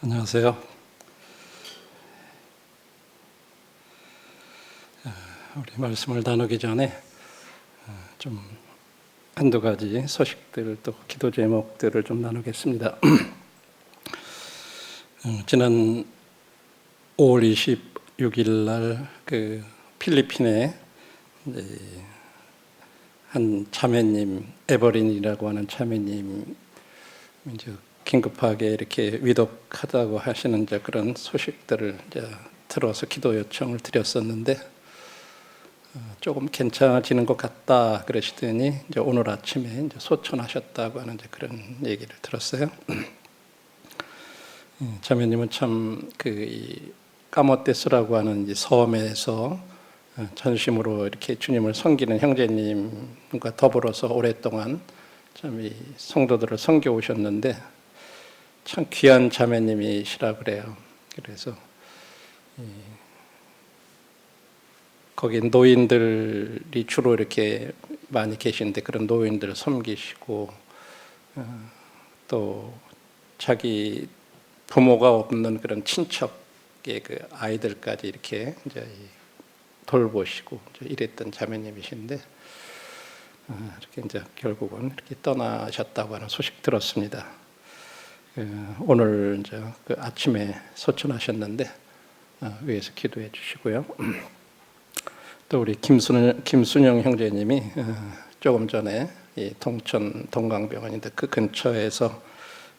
안녕하세요. 우리 말씀을 나누기 전에 좀 한두 가지 소식들 또 기도 제목들을 좀 나누겠습니다. 지난 5월 26일 날 그 필리핀에 한 자매님, 에버린이라고 하는 자매님 이제 긴급하게 이렇게 위독하다고 하시는 이제 그런 소식들을 이제 들어서 기도 요청을 드렸었는데 조금 괜찮아지는 것 같다 그러시더니 이제 오늘 아침에 이제 소천하셨다고 하는 이제 그런 얘기를 들었어요. 자매님은 참 그 까모테스라고 하는 이 섬에서 전심으로 이렇게 주님을 섬기는 형제님과 더불어서 오랫동안 참 이 성도들을 섬겨 오셨는데 참 귀한 자매님이시라 그래요. 그래서 거기 노인들이 주로 이렇게 많이 계시는데 그런 노인들을 섬기시고 또 자기 부모가 없는 그런 친척의 그 아이들까지 이렇게 이제 돌보시고 이랬던 자매님이신데 이렇게 이제 결국은 이렇게 떠나셨다고 하는 소식 들었습니다. 오늘 이제 그 아침에 소천하셨는데 위에서 기도해 주시고요. 또 우리 김순영 형제님이 조금 전에 이 동천 동강병원인데 그 근처에서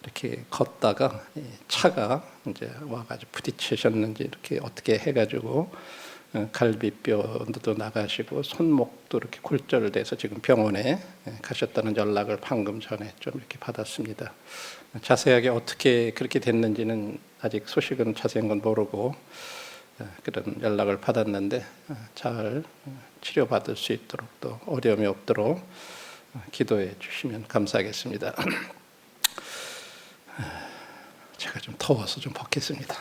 이렇게 걷다가 차가 이제 와가지고 부딪히셨는지 이렇게 어떻게 해가지고 갈비뼈도 나가시고 손목도 이렇게 골절돼서 지금 병원에 가셨다는 연락을 방금 전에 좀 이렇게 받았습니다. 자세하게 어떻게 그렇게 됐는지는 아직 소식은 자세한 건 모르고 그런 연락을 받았는데 잘 치료받을 수 있도록 또 어려움이 없도록 기도해 주시면 감사하겠습니다. 제가 좀 더워서 좀 벗겠습니다.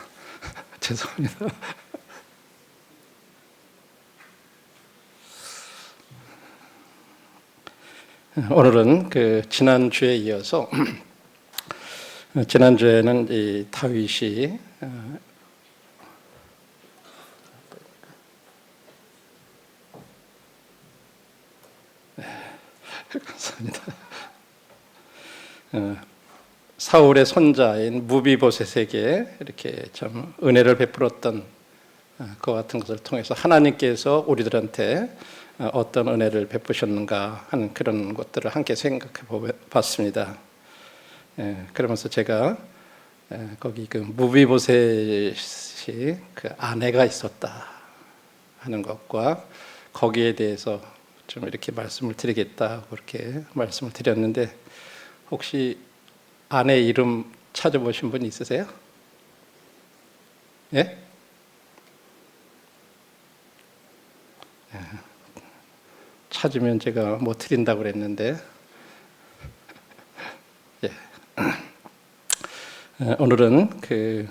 죄송합니다. 오늘은 그 지난주에 이어서 지난주에는 이 다윗이 감사합니다. 사울의 손자인 무비보셋에게 이렇게 참 은혜를 베풀었던 그 같은 것을 통해서 하나님께서 우리들한테 어떤 은혜를 베푸셨는가 하는 그런 것들을 함께 생각해 봤습니다. 그러면서 제가 거기 그 무비보셋이 그 아내가 있었다 하는 것과 거기에 대해서 좀 이렇게 말씀을 드리겠다고 그렇게 말씀을 드렸는데 혹시 아내 이름 찾아보신 분 있으세요? 예? 찾으면 제가 뭐 드린다고 그랬는데 예. 오늘은 그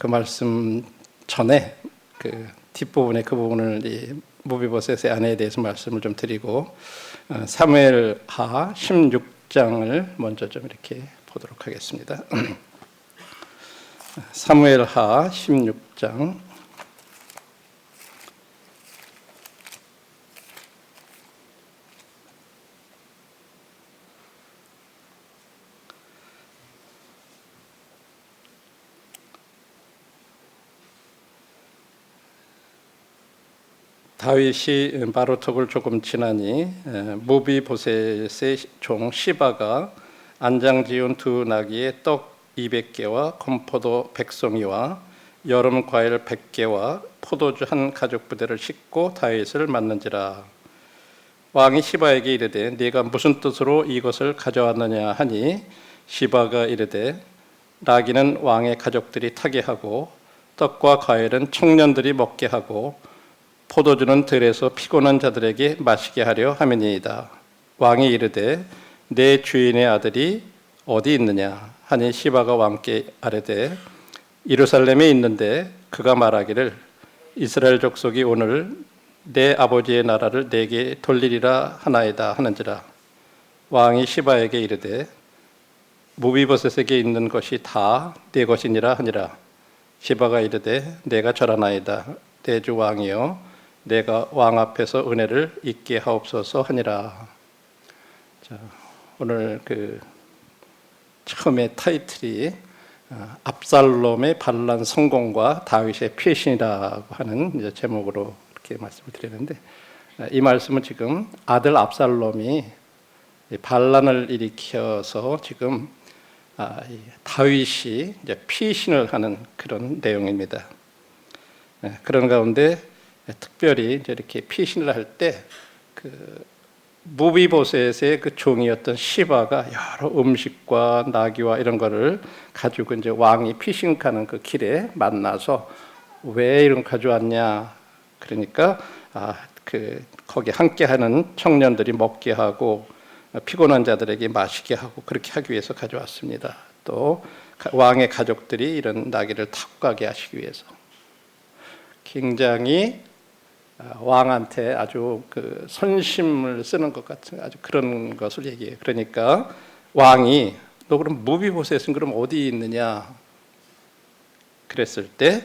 말씀 전에 그 뒷부분에 그 부분을 이 무비보셋의 아내에 대해서 말씀을 좀 드리고 사무엘하 16장을 먼저 좀 이렇게 보도록 하겠습니다. 사무엘하 16장 다윗이 바로톡을 조금 지나니 무비보셋의 종 시바가 안장 지은 두 나귀의 떡 200개와 건포도 100송이와 여름 과일 100개와 포도주 한 가죽 부대를 싣고 다윗을 맞는지라. 왕이 시바에게 이르되 네가 무슨 뜻으로 이것을 가져왔느냐 하니 시바가 이르되 나귀는 왕의 가족들이 타게 하고 떡과 과일은 청년들이 먹게 하고 포도주는 들에서 피곤한 자들에게 마시게 하려 함이니이다. 왕이 이르되 내 주인의 아들이 어디 있느냐 하니 시바가 왕께 아뢰되 예루살렘에 있는데 그가 말하기를 이스라엘 족속이 오늘 내 아버지의 나라를 내게 돌리리라 하나이다 하는지라. 왕이 시바에게 이르되 무비보셋에게 있는 것이 다 내 것이니라 하니라. 시바가 이르되 내가 절하나이다. 내 주 왕이여 내가 왕 앞에서 은혜를 잊게 하옵소서 하니라. 자, 오늘 그 처음에 타이틀이 압살롬의 반란 성공과 다윗의 피신이라고 하는 이제 제목으로 이렇게 말씀을 드리는데, 이 말씀은 지금 아들 압살롬이 반란을 일으켜서 지금 다윗이 이제 피신을 하는 그런 내용입니다. 그런 가운데 특별히 이제 이렇게 피신을 할 때 그 무비보셋의 그 종이었던 시바가 여러 음식과 나귀와 이런 거를 가지고 이제 왕이 피신가는 그 길에 만나서 왜 이런 거 가져왔냐, 그러니까 거기 함께하는 청년들이 먹게 하고 피곤한 자들에게 마시게 하고 그렇게 하기 위해서 가져왔습니다. 또 왕의 가족들이 이런 나귀를 타고 가게 하시기 위해서 굉장히 왕한테 아주 그 선심을 쓰는 것 같은 아주 그런 것을 얘기해요. 그러니까 왕이 너 그럼 무비보셋은 그럼 어디 있느냐 그랬을 때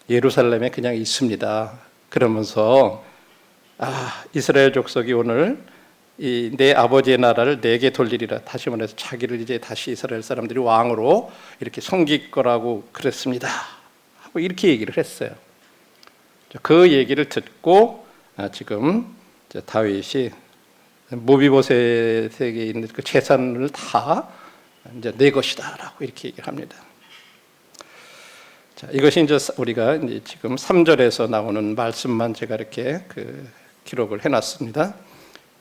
예루살렘에 그냥 있습니다. 그러면서 이스라엘 족속이 오늘 내 아버지의 나라를 내게 돌리리라. 다시 말해서 자기를 이제 다시 이스라엘 사람들이 왕으로 이렇게 섬길 거라고 그랬습니다 하고 이렇게 얘기를 했어요. 그 얘기를 듣고 지금 다윗이 무비보셋에게 있는 그 재산을 다 이제 내 것이다라고 이렇게 얘기를 합니다. 자, 이것이 이제 우리가 이제 지금 3절에서 나오는 말씀만 제가 이렇게 기록을 해놨습니다.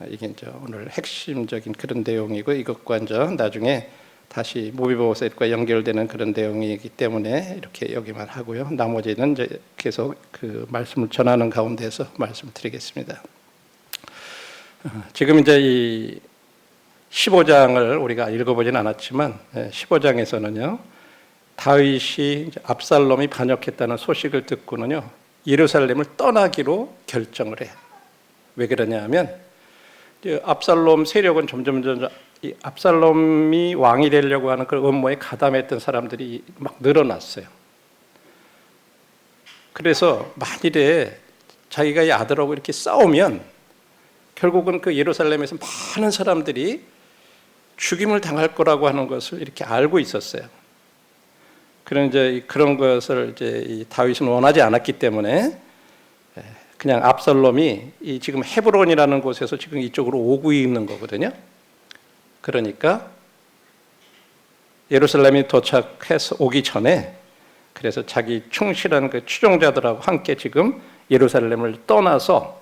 이게 이제 오늘 핵심적인 그런 내용이고, 이것과 이제 나중에 다시 무비보셋과 연결되는 그런 내용이기 때문에 이렇게 여기만 하고요. 나머지는 이제 계속 그 말씀을 전하는 가운데서 말씀드리겠습니다. 지금 이제 이 15장을 우리가 읽어보진 않았지만 15장에서는요, 다윗이 이제 압살롬이 반역했다는 소식을 듣고는요, 예루살렘을 떠나기로 결정을 해요. 왜 그러냐면 압살롬 세력은 점점 이 압살롬이 왕이 되려고 하는 그 음모에 가담했던 사람들이 막 늘어났어요. 그래서 만일에 자기가 이 아들하고 이렇게 싸우면 결국은 그 예루살렘에서 많은 사람들이 죽임을 당할 거라고 하는 것을 이렇게 알고 있었어요. 그런 이제 그런 것을 이제 이 다윗은 원하지 않았기 때문에 그냥 압살롬이 이 지금 헤브론이라는 곳에서 지금 이쪽으로 오고 있는 거거든요. 그러니까 예루살렘에 도착해서 오기 전에 그래서 자기 충실한 그 추종자들하고 함께 지금 예루살렘을 떠나서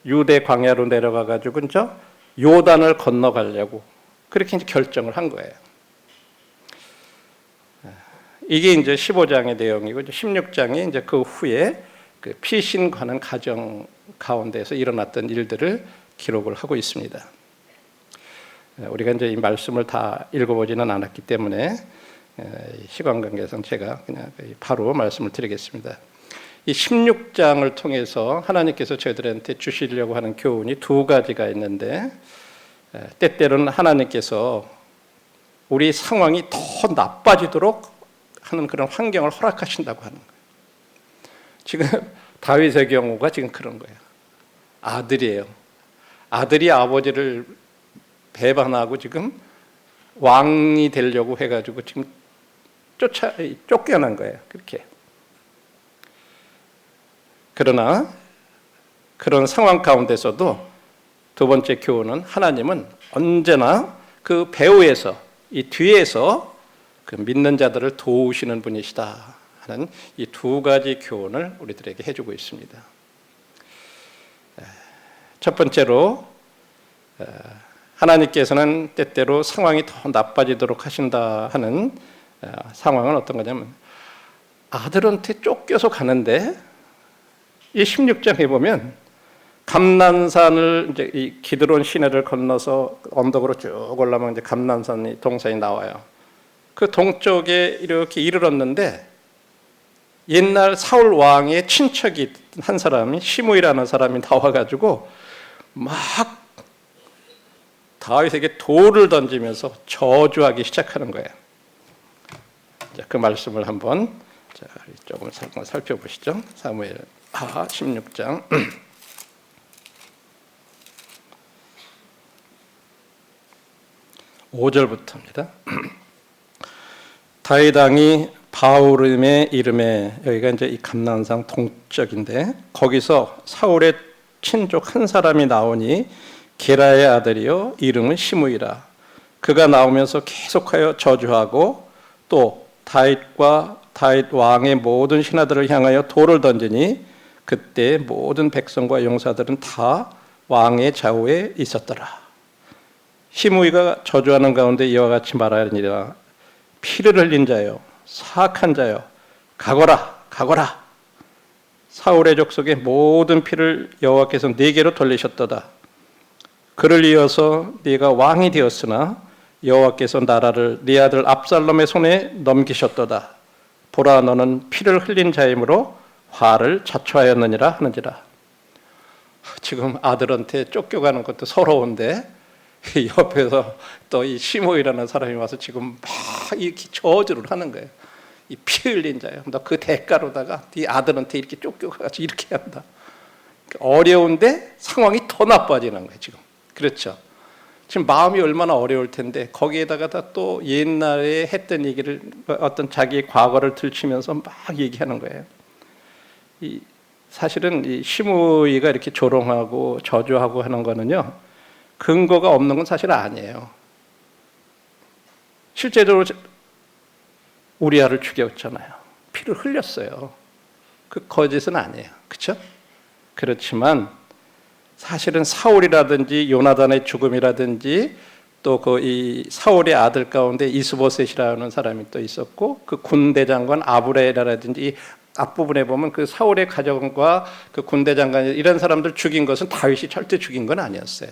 유대 광야로 내려가 가지고 이제 요단을 건너가려고 그렇게 이제 결정을 한 거예요. 이게 이제 15장의 내용이고, 16장이 이제 그 후에 그 피신하는 가정 가운데서 일어났던 일들을 기록을 하고 있습니다. 우리가 이제 이 말씀을 다 읽어보지는 않았기 때문에 시간 관계상 제가 그냥 바로 말씀을 드리겠습니다. 이 16장을 통해서 하나님께서 저희들한테 주시려고 하는 교훈이 두 가지가 있는데, 때때로는 하나님께서 우리 상황이 더 나빠지도록 하는 그런 환경을 허락하신다고 하는 거예요. 지금 다윗의 경우가 지금 그런 거예요. 아들이에요. 아들이 아버지를 배반하고 지금 왕이 되려고 해가지고 지금 쫓겨난 거예요. 그렇게. 그러나 그런 상황 가운데서도 두 번째 교훈은 하나님은 언제나 그 배후에서 이 뒤에서 그 믿는 자들을 도우시는 분이시다 하는 이 두 가지 교훈을 우리들에게 해주고 있습니다. 첫 번째로 하나님께서는 때때로 상황이 더 나빠지도록 하신다 하는 상황은 어떤 거냐면, 아들한테 쫓겨서 가는데 이 16장에 보면 감난산을 이제 이 기드론 시내를 건너서 언덕으로 쭉 올라가면 이제 감난산이 동산이 나와요. 그 동쪽에 이렇게 이르렀는데 옛날 사울 왕의 친척이 한 사람이 시므이라는 사람이 나와가지고 막 다윗에게 돌을 던지면서 저주하기 시작하는 거예요. 자, 그 말씀을 한번 조금 살펴보시죠. 사무엘 16장 5절부터입니다. 다윗 왕이 바후림의 이름에, 여기가 이제 이 감난산 동쪽인데, 거기서 사울의 친족 한 사람이 나오니 게라의 아들이요 이름은 시므이라. 그가 나오면서 계속하여 저주하고 또 다윗과 다윗 왕의 모든 신하들을 향하여 돌을 던지니 그때 모든 백성과 용사들은 다 왕의 좌우에 있었더라. 시므이가 저주하는 가운데 이와 같이 말하니라. 피를 흘린 자여, 사악한 자여, 가거라, 가거라. 사울의 족속의 모든 피를 여호와께서 네게로 돌리셨도다. 그를 이어서 네가 왕이 되었으나 여호와께서 나라를 네 아들 압살롬의 손에 넘기셨도다. 보라, 너는 피를 흘린 자이므로 화를 자초하였느니라 하는지라. 지금 아들한테 쫓겨가는 것도 서러운데 옆에서 또 이 시므이라는 사람이 와서 지금 막 이렇게 저주를 하는 거예요. 이 피 흘린 자요, 너 그 대가로다가 네 아들한테 이렇게 쫓겨가서 이렇게 한다. 어려운데 상황이 더 나빠지는 거예요 지금. 그렇죠? 지금 마음이 얼마나 어려울 텐데 거기에다가 또 옛날에 했던 얘기를, 어떤 자기의 과거를 들추면서 막 얘기하는 거예요. 사실은 이 시므이가 이렇게 조롱하고 저주하고 하는 거는요, 근거가 없는 건 사실 아니에요. 실제로 우리아를 죽였잖아요. 피를 흘렸어요. 그 거짓은 아니에요. 그렇죠? 그렇지만 사실은 사울이라든지 요나단의 죽음이라든지 또 그 이 사울의 아들 가운데 이스보셋이라는 사람이 또 있었고, 그 군대장관 아브레라든지 이 앞부분에 보면 그 사울의 가정과 그 군대장관 이런 사람들 죽인 것은 다윗이 절대 죽인 건 아니었어요.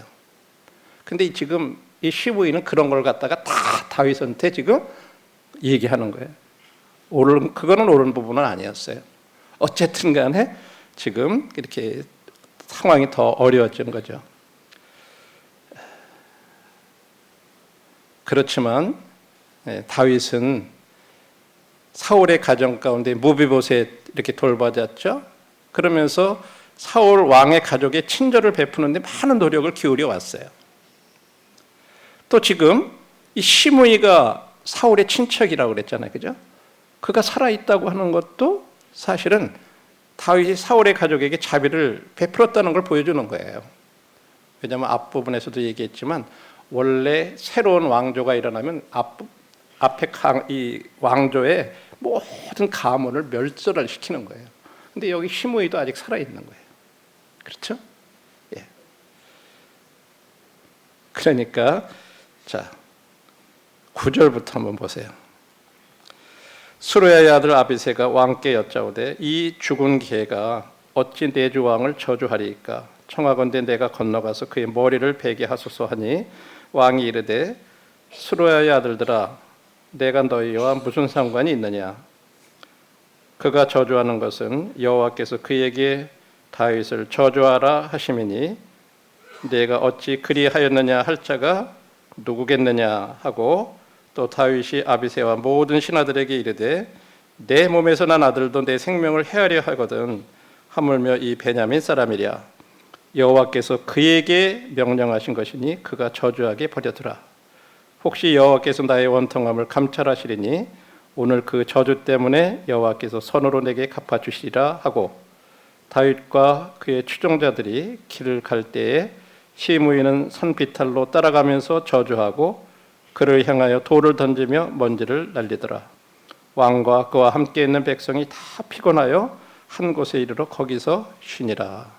근데 지금 이 시므이는 그런 걸 갖다가 다 다윗한테 지금 얘기하는 거예요. 그거는 옳은 부분은 아니었어요. 어쨌든 간에 지금 이렇게 상황이 더 어려워진 거죠. 그렇지만 다윗은 사울의 가정 가운데 무비보셋 이렇게 돌봐줬죠. 그러면서 사울 왕의 가족의 친절을 베푸는데 많은 노력을 기울여 왔어요. 또 지금 이 시므이가 사울의 친척이라고 그랬잖아요. 그죠? 그가 살아있다고 하는 것도 사실은 다윗이 사울의 가족에게 자비를 베풀었다는 걸 보여주는 거예요. 왜냐하면 앞부분에서도 얘기했지만 원래 새로운 왕조가 일어나면 앞에 이 왕조의 모든 가문을 멸절을 시키는 거예요. 근데 여기 시므이도 아직 살아있는 거예요. 그렇죠? 예. 그러니까 자 9절부터 한번 보세요. 수르야의 아들 아비새가 왕께 여짜오되 이 죽은 개가 어찌 내 주 왕을 저주하리이까? 청하건대 내가 건너가서 그의 머리를 베게 하소서 하니 왕이 이르되 수르야의 아들들아 내가 너희와 무슨 상관이 있느냐? 그가 저주하는 것은 여호와께서 그에게 다윗을 저주하라 하심이니 내가 어찌 그리하였느냐 할 자가 누구겠느냐 하고, 또 다윗이 아비새와 모든 신하들에게 이르되 내 몸에서 난 아들도 내 생명을 해하려 하거든 하물며 이 베냐민 사람이랴. 여호와께서 그에게 명령하신 것이니 그가 저주하게 버려두라. 혹시 여호와께서 나의 원통함을 감찰하시리니 오늘 그 저주 때문에 여호와께서 손으로 내게 갚아주시리라 하고, 다윗과 그의 추종자들이 길을 갈 때에 시므이는 산비탈로 따라가면서 저주하고 그를 향하여 돌을 던지며 먼지를 날리더라. 왕과 그와 함께 있는 백성이 다 피곤하여 한 곳에 이르러 거기서 쉬니라.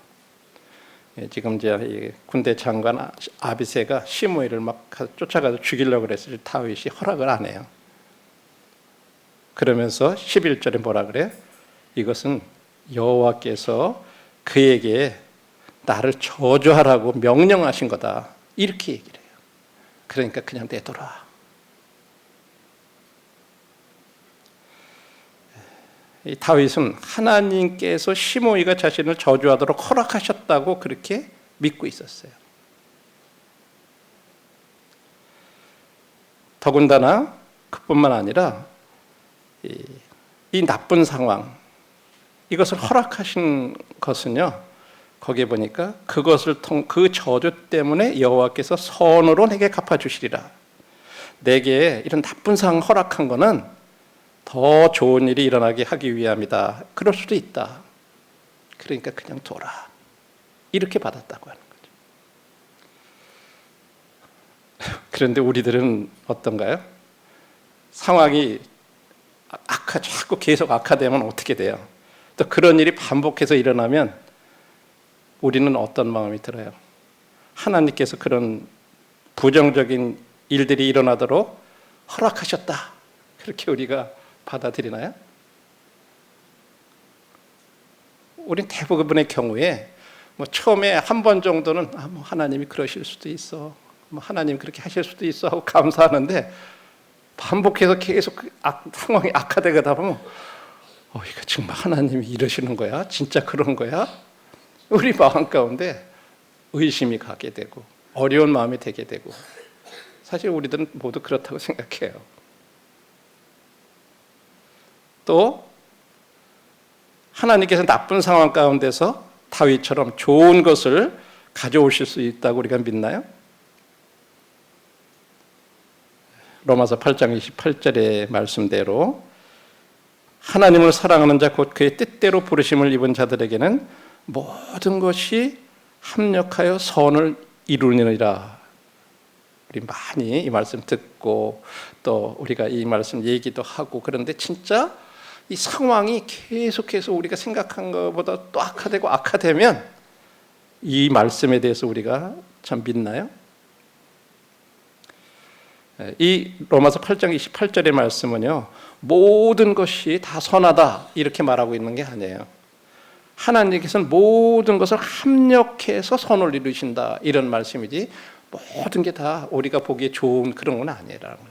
지금 이제 군대 장관 아비새가 시므이를 막 쫓아가서 죽이려고 그랬을 때 다윗이 허락을 안 해요. 그러면서 11절에 뭐라 그래요? 이것은 여호와께서 그에게 나를 저주하라고 명령하신 거다. 이렇게 얘기를 해요. 그러니까 그냥 내둬라. 이 다윗은 하나님께서 시므이가 자신을 저주하도록 허락하셨다고 그렇게 믿고 있었어요. 더군다나 그뿐만 아니라 이 나쁜 상황, 이것을 허락하신 것은요, 거기에 보니까 그 저주 때문에 여호와께서 선으로 내게 갚아주시리라. 내게 이런 나쁜 상황 허락한 거는 더 좋은 일이 일어나게 하기 위함이다. 그럴 수도 있다. 그러니까 그냥 둬라. 이렇게 받았다고 하는 거죠. 그런데 우리들은 어떤가요? 상황이 자꾸 계속 악화되면 어떻게 돼요? 또 그런 일이 반복해서 일어나면 우리는 어떤 마음이 들어요? 하나님께서 그런 부정적인 일들이 일어나도록 허락하셨다. 그렇게 우리가 받아들이나요? 우린 대부분의 경우에 처음에 한 번 정도는 하나님이 그러실 수도 있어, 하나님 그렇게 하실 수도 있어 하고 감사하는데, 반복해서 계속 상황이 악화되다 보면 이거 정말 하나님이 이러시는 거야? 진짜 그런 거야? 우리 마음 가운데 의심이 가게 되고 어려운 마음이 되게 되고, 사실 우리들은 모두 그렇다고 생각해요. 또 하나님께서 나쁜 상황 가운데서 다윗처럼 좋은 것을 가져오실 수 있다고 우리가 믿나요? 로마서 8장 28절의 말씀대로 하나님을 사랑하는 자 곧 그의 뜻대로 부르심을 입은 자들에게는 모든 것이 합력하여 선을 이루느니라. 우리 많이 이 말씀 듣고 또 우리가 이 말씀 얘기도 하고, 그런데 진짜 이 상황이 계속해서 우리가 생각한 것보다 또 악화되면 이 말씀에 대해서 우리가 참 믿나요? 이 로마서 8장 28절의 말씀은요, 모든 것이 다 선하다 이렇게 말하고 있는 게 아니에요. 하나님께서는 모든 것을 합력해서 선을 이루신다 이런 말씀이지, 모든 게 다 우리가 보기에 좋은 그런 건 아니라는 거죠.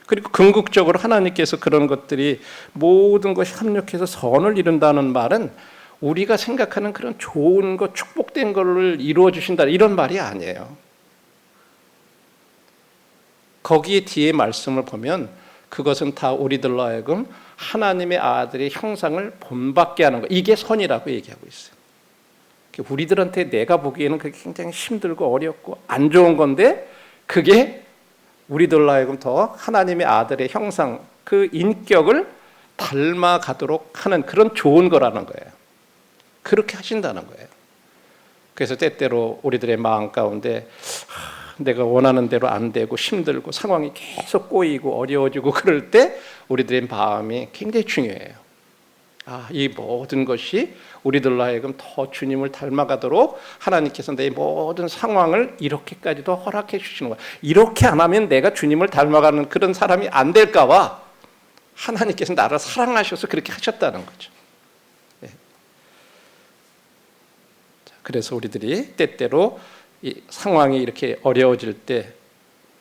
그리고 궁극적으로 하나님께서 그런 것들이 모든 것이 합력해서 선을 이룬다는 말은 우리가 생각하는 그런 좋은 것, 축복된 것을 이루어 주신다 이런 말이 아니에요. 거기에 뒤에 말씀을 보면 그것은 다 우리들로 하여금 하나님의 아들의 형상을 본받게 하는 것, 이게 선이라고 얘기하고 있어요. 우리들한테 내가 보기에는 그게 굉장히 힘들고 어렵고 안 좋은 건데, 그게 우리들로 하여금 더 하나님의 아들의 형상, 그 인격을 닮아가도록 하는 그런 좋은 거라는 거예요. 그렇게 하신다는 거예요. 그래서 때때로 우리들의 마음 가운데 내가 원하는 대로 안 되고 힘들고 상황이 계속 꼬이고 어려워지고 그럴 때 우리들의 마음이 굉장히 중요해요. 이 모든 것이 우리들로 하여금 더 주님을 닮아가도록 하나님께서 내 모든 상황을 이렇게까지도 허락해 주시는 거야. 이렇게 안 하면 내가 주님을 닮아가는 그런 사람이 안 될까 봐 하나님께서 나를 사랑하셔서 그렇게 하셨다는 거죠. 그래서 우리들이 때때로 이 상황이 이렇게 어려워질 때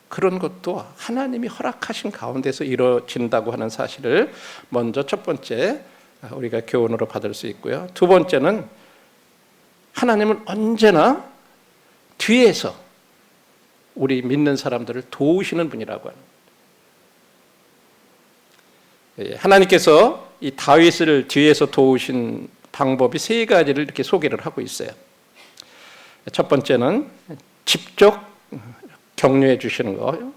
그런 것도 하나님이 허락하신 가운데서 이루어진다고 하는 사실을 먼저 첫 번째 우리가 교훈으로 받을 수 있고요. 두 번째는 하나님은 언제나 뒤에서 우리 믿는 사람들을 도우시는 분이라고 하는 거예요. 하나님께서 이 다윗을 뒤에서 도우신 방법이 세 가지를 이렇게 소개를 하고 있어요. 첫 번째는 직접 격려해 주시는 거예요.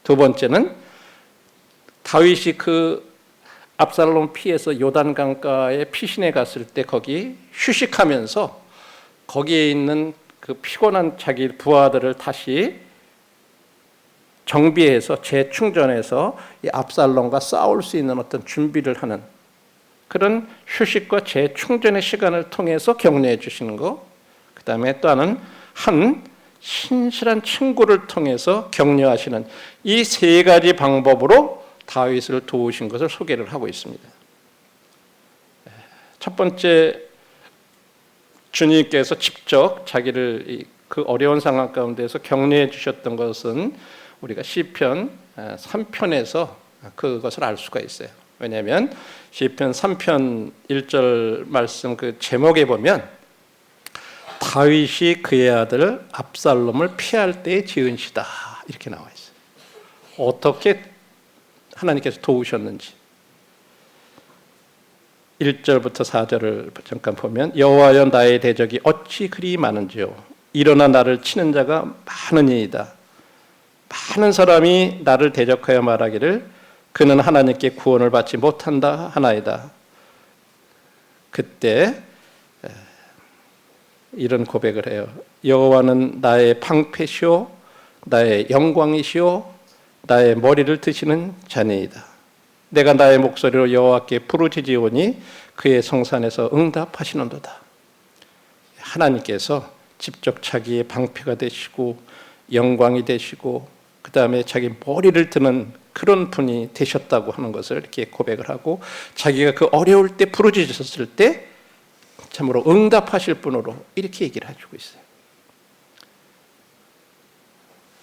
두 번째는 다윗이 그 압살롬 피해서 요단강가에 피신해 갔을 때 거기 휴식하면서 거기에 있는 그 피곤한 자기 부하들을 다시 정비해서 재충전해서 이 압살롬과 싸울 수 있는 어떤 준비를 하는 그런 휴식과 재충전의 시간을 통해서 격려해 주시는 거. 그 다음에 또 하나는 한 신실한 친구를 통해서 격려하시는 이 세 가지 방법으로 다윗을 도우신 것을 소개를 하고 있습니다. 첫 번째, 주님께서 직접 자기를 그 어려운 상황 가운데서 격려해 주셨던 것은 우리가 시편 3편에서 그것을 알 수가 있어요. 왜냐하면 시편 3편 1절 말씀 그 제목에 보면 다윗이 그의 아들 압살롬을 피할 때에 지은 시다 이렇게 나와 있어요. 어떻게 하나님께서 도우셨는지. 1절부터 4절을 잠깐 보면 여호와여 나의 대적이 어찌 그리 많은지요. 일어나 나를 치는 자가 많으니이다. 많은 사람이 나를 대적하여 말하기를 그는 하나님께 구원을 받지 못한다 하나이다. 그때 이런 고백을 해요. 여호와는 나의 방패시오 나의 영광이시오 나의 머리를 드시는 자니이다. 내가 나의 목소리로 여호와께 부르짖으오니 그의 성산에서 응답하시는도다. 하나님께서 직접 자기의 방패가 되시고 영광이 되시고 그 다음에 자기 머리를 드는 그런 분이 되셨다고 하는 것을 이렇게 고백을 하고 자기가 그 어려울 때 부르짖었을 때 참으로 응답하실 분으로 이렇게 얘기를 해주고 있어요.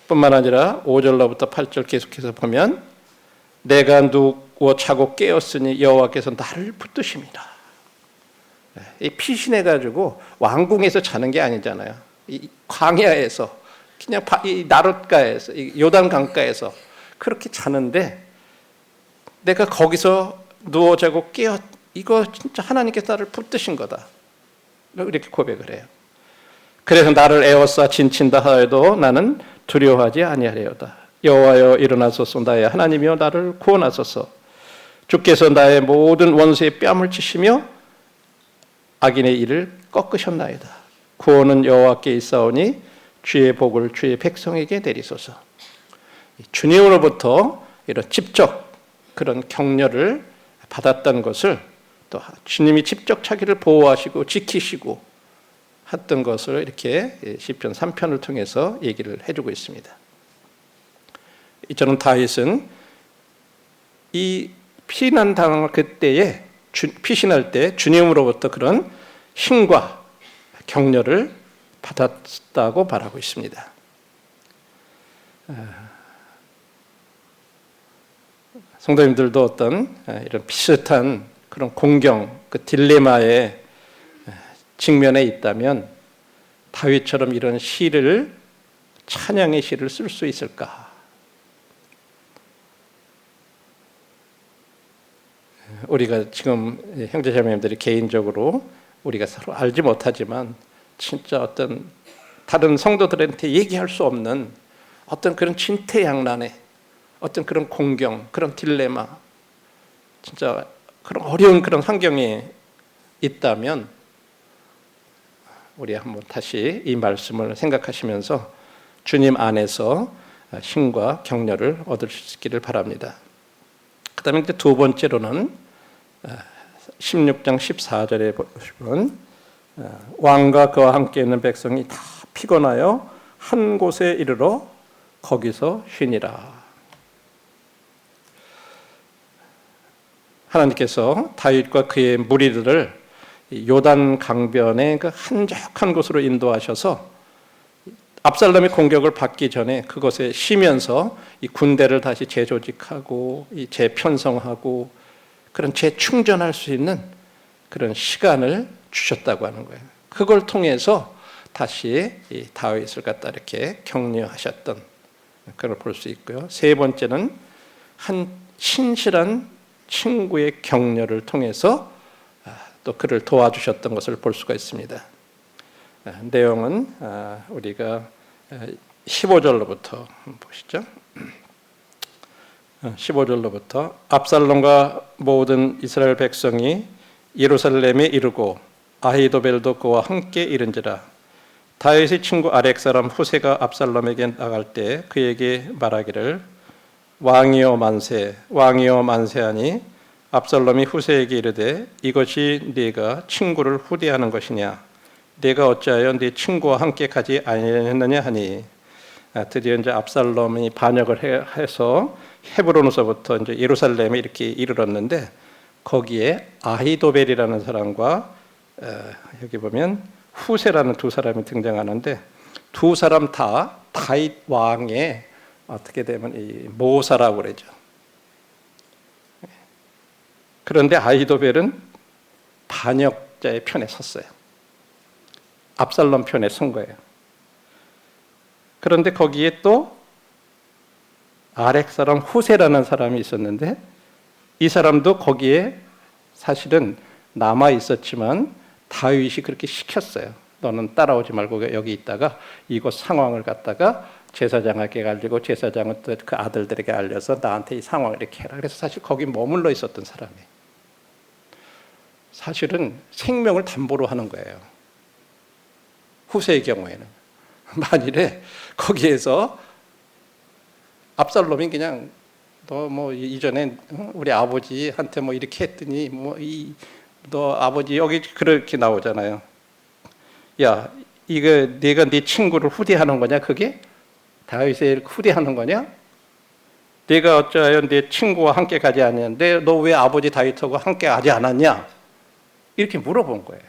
뿐만 아니라 5절로부터 8절 계속해서 보면 내가 누워 자고 깨었으니 여호와께서 나를 붙드십니다. 피신해가지고 왕궁에서 자는 게 아니잖아요. 이 광야에서 그냥 이 나룻가에서 이 요단 강가에서 그렇게 자는데 내가 거기서 누워 자고 깨어 이거 진짜 하나님께서 나를 붙드신 거다. 이렇게 고백을 해요. 그래서 나를 에워싸 진친다 하여도 나는 두려워하지 아니하리로다. 여호와여 일어나소서 나의 하나님이여 나를 구원하소서. 주께서 나의 모든 원수의 뺨을 치시며 악인의 일을 꺾으셨나이다. 구원은 여호와께 있사오니 주의 복을 주의 백성에게 내리소서. 주님으로부터 이런 직접 그런 격려를 받았던 것을 또 주님이 직접 자기를 보호하시고 지키시고 했던 것을 이렇게 시편 3편을 통해서 얘기를 해주고 있습니다. 이처럼 다윗은 이 피난 당할 그때에 피신할 때 주님으로부터 그런 힘과 격려를 받았다고 말하고 있습니다. 성도님들도 어떤 이런 비슷한 그런 공경, 그 딜레마에 직면해 있다면 다윗처럼 이런 시를 찬양의 시를 쓸 수 있을까? 우리가 지금 형제자매님들이 개인적으로 우리가 서로 알지 못하지만 진짜 어떤 다른 성도들한테 얘기할 수 없는 어떤 그런 진퇴양난의 어떤 그런 공경, 그런 딜레마, 진짜 그런 어려운 그런 환경에 있다면 우리 한번 다시 이 말씀을 생각하시면서 주님 안에서 힘과 격려를 얻을 수 있기를 바랍니다. 그 다음에 두 번째로는 16장 14절에 보시면 왕과 그와 함께 있는 백성이 다 피곤하여 한 곳에 이르러 거기서 쉬니라. 하나님께서 다윗과 그의 무리들을 요단 강변의 그 한적한 곳으로 인도하셔서 압살롬의 공격을 받기 전에 그곳에 쉬면서 이 군대를 다시 재조직하고 재편성하고 그런 재충전할 수 있는 그런 시간을 주셨다고 하는 거예요. 그걸 통해서 다시 이 다윗을 갖다 이렇게 격려하셨던 그걸 볼 수 있고요. 세 번째는 한 신실한 친구의 격려를 통해서 또 그를 도와주셨던 것을 볼 수가 있습니다. 내용은 우리가 15절로부터 보시죠. 15절로부터 압살롬과 모든 이스라엘 백성이 예루살렘에 이르고 아히도벨도 그와 함께 이른지라. 다윗의 친구 아렉 사람 후세가 압살롬에게 나갈 때 그에게 말하기를 왕이여 만세, 왕이여 만세하니 압살롬이 후세에게 이르되 이것이 네가 친구를 후대하는 것이냐? 네가 어찌하여 네 친구와 함께 가지 아니했느냐 하니 드디어 이제 압살롬이 반역을 해서 헤브론에서부터 이제 예루살렘에 이렇게 이르렀는데 거기에 아히도벨이라는 사람과 여기 보면 후세라는 두 사람이 등장하는데 두 사람 다 다윗 왕의 어떻게 되면 이 모사라고 그러죠. 그런데 아히도벨은 반역자의 편에 섰어요. 압살롬 편에 선 거예요. 그런데 거기에 또 아렉 사람 후세라는 사람이 있었는데 이 사람도 거기에 사실은 남아 있었지만 다윗이 그렇게 시켰어요. 너는 따라오지 말고 여기 있다가 이곳 상황을 갖다가 제사장에게 알리고 제사장은 또 그 아들들에게 알려서 나한테 이 상황을 이렇게 해라. 그래서 사실 거기 머물러 있었던 사람이에요. 사실은 생명을 담보로 하는 거예요. 후세의 경우에는 만일에 거기에서 압살롬이 그냥 너 뭐 이전에 우리 아버지한테 뭐 이렇게 했더니 너 아버지 여기 그렇게 나오잖아요. 야, 이거 네가 네 친구를 후대하는 거냐? 그게 다윗을 후대하는 거냐? 네가 어쩌하여 네 친구와 함께 가지 않았는데 너 왜 아버지 다윗하고 함께 가지 않았냐? 이렇게 물어본 거예요.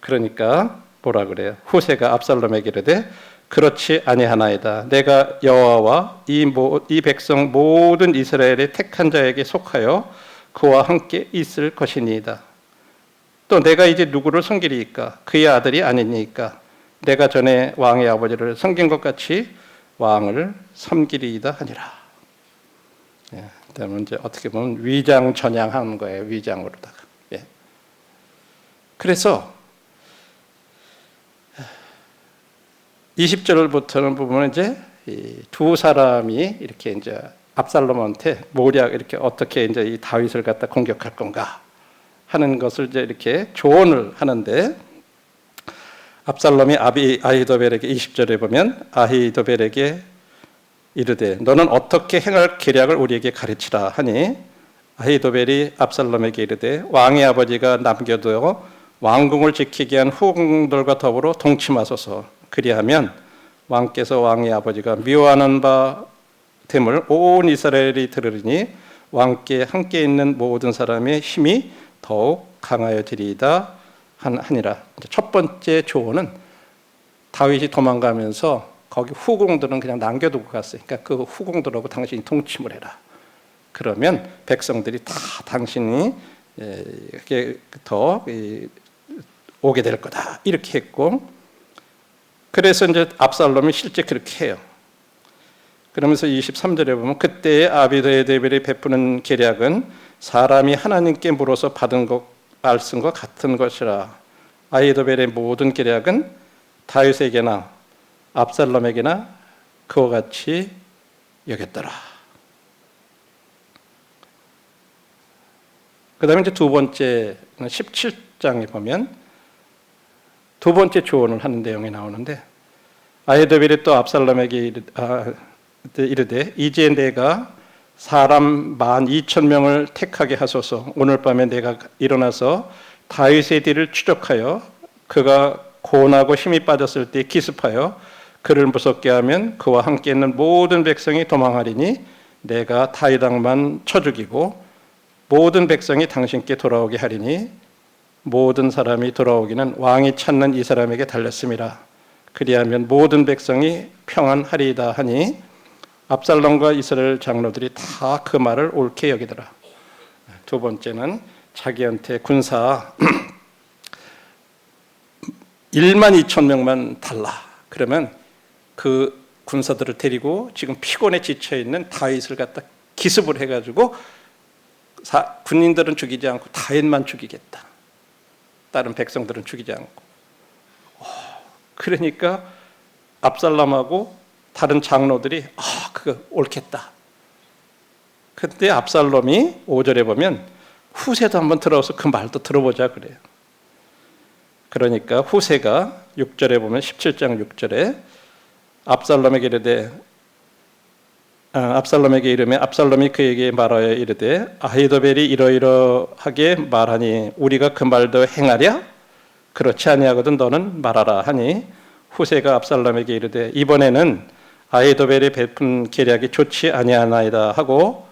그러니까 뭐라 그래요? 후세가 압살롬에게 이르되 그렇지 아니하나이다. 내가 여호와와 이 백성 모든 이스라엘의 택한 자에게 속하여 그와 함께 있을 것이니이다. 또 내가 이제 누구를 섬기리이까? 그의 아들이 아니니까 내가 전에 왕의 아버지를 섬긴 것 같이 왕을 섬기리이다 하니라. 예, 그다음에 이제 어떻게 보면 위장 전향하는 거예요. 위장으로다가. 예. 그래서 20절부터는 보면 이제 이 두 사람이 이렇게 이제 압살롬한테 모략 이렇게 어떻게 이제 이 다윗을 갖다 공격할 건가 하는 것을 이제 이렇게 조언을 하는데 압살롬이 아히도벨에게 20절에 보면 아히도벨에게 이르되 너는 어떻게 행할 계략을 우리에게 가르치라 하니 아히도벨이 압살롬에게 이르되 왕의 아버지가 남겨두어 왕궁을 지키게 한 후궁들과 더불어 동침하소서. 그리하면 왕께서 왕의 아버지가 미워하는 바 됨을 온 이스라엘이 들으리니 왕께 함께 있는 모든 사람의 힘이 더욱 강하여지리이다 하니라. 첫 번째 조언은 다윗이 도망가면서 거기 후궁들은 그냥 남겨두고 갔어요. 그러니까 그 후궁들하고 당신이 동침을 해라. 그러면 백성들이 다 당신이 더 오게 될 거다. 이렇게 했고, 그래서 이제 압살롬이 실제 그렇게 해요. 그러면서 23절에 보면 그때의 아히도벨이 베푸는 계략은 사람이 하나님께 물어서 받은 것 말씀과 같은 것이라. 아히도벨의 모든 계략은 다윗에게나 압살롬에게나 그와 같이 여겼더라. 그 다음에 이제 두 번째 17장에 보면 두 번째 조언을 하는 내용이 나오는데 아히도벨이 또 압살롬에게 이르되 이제 내가 사람 12,000명을 택하게 하소서. 오늘 밤에 내가 일어나서 다윗의 뒤를 추적하여 그가 고나고 힘이 빠졌을 때 기습하여 그를 무섭게 하면 그와 함께 있는 모든 백성이 도망하리니 내가 다윗 왕만 쳐 죽이고 모든 백성이 당신께 돌아오게 하리니 모든 사람이 돌아오기는 왕이 찾는 이 사람에게 달렸음이라. 그리하면 모든 백성이 평안하리이다 하니 압살롬과 이스라엘 장로들이 다 그 말을 옳게 여기더라. 두 번째는 자기한테 군사 12,000명만 달라. 그러면 그 군사들을 데리고 지금 피곤에 지쳐있는 다윗을 갖다 기습을 해가지고 군인들은 죽이지 않고 다윗만 죽이겠다. 다른 백성들은 죽이지 않고. 그러니까 압살롬하고 다른 장로들이 그거 옳겠다. 그때 압살롬이 5절에 보면 후세도 한번 들어서 그 말도 들어보자 그래요. 그러니까 후세가 6절에 보면 17장 6절에 압살롬에게 이르되 압살롬에게 이르매 압살롬이 그에게 말하여 이르되 아히도벨이 이러이러하게 말하니 우리가 그 말도 행하랴? 그렇지 아니하거든 너는 말하라 하니 후세가 압살롬에게 이르되 이번에는 아히도벨이 베푼 계략이 좋지 아니하나이다 하고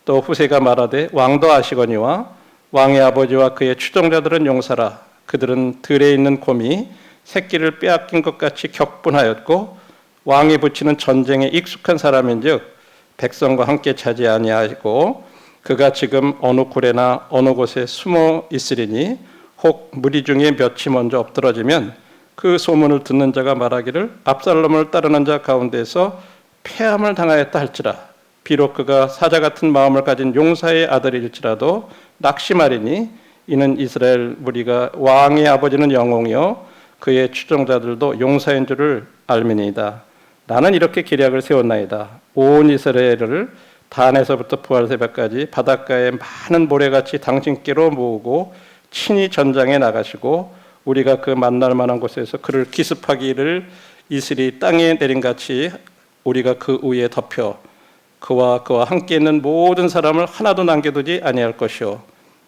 또 후세가 말하되 왕도 아시거니와 왕의 아버지와 그의 추종자들은 용사라. 그들은 들에 있는 곰이 새끼를 빼앗긴 것 같이 격분하였고 왕이 붙이는 전쟁에 익숙한 사람인즉 백성과 함께 차지 아니하고 그가 지금 어느 굴에나 어느 곳에 숨어 있으리니 혹 무리 중에 몇이 먼저 엎드러지면 그 소문을 듣는 자가 말하기를 압살롬을 따르는 자 가운데서 패함을 당하였다 할지라 비록 그가 사자 같은 마음을 가진 용사의 아들일지라도 낙심하리니 이는 이스라엘 무리가 왕의 아버지는 영웅이요 그의 추종자들도 용사인 줄을 알미니이다. 나는 이렇게 계략을 세웠나이다. 온 이스라엘을 단에서부터 부활새벽까지 바닷가에 많은 모래같이 당신께로 모으고 친히 전장에 나가시고 우리가 그 만날 만한 곳에서 그를 기습하기를 이슬이 땅에 내린같이 우리가 그 위에 덮여 그와 함께 있는 모든 사람을 하나도 남겨두지 아니할 것이요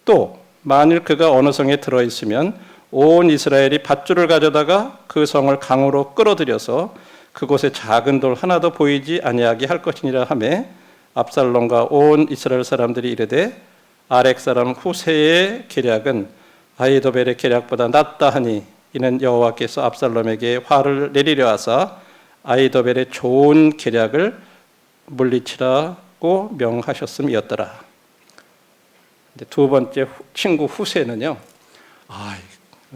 또 만일 그가 어느 성에 들어있으면 온 이스라엘이 밧줄을 가져다가 그 성을 강으로 끌어들여서 그곳에 작은 돌 하나도 보이지 아니하게 할 것이니라 하며 압살롬과 온 이스라엘 사람들이 이르되 아렉 사람 후세의 계략은 아히도벨의 계략보다 낫다 하니 이는 여호와께서 압살롬에게 화를 내리려 하사 아히도벨의 좋은 계략을 물리치라고 명하셨음이었더라. 두 번째 친구 후세는요,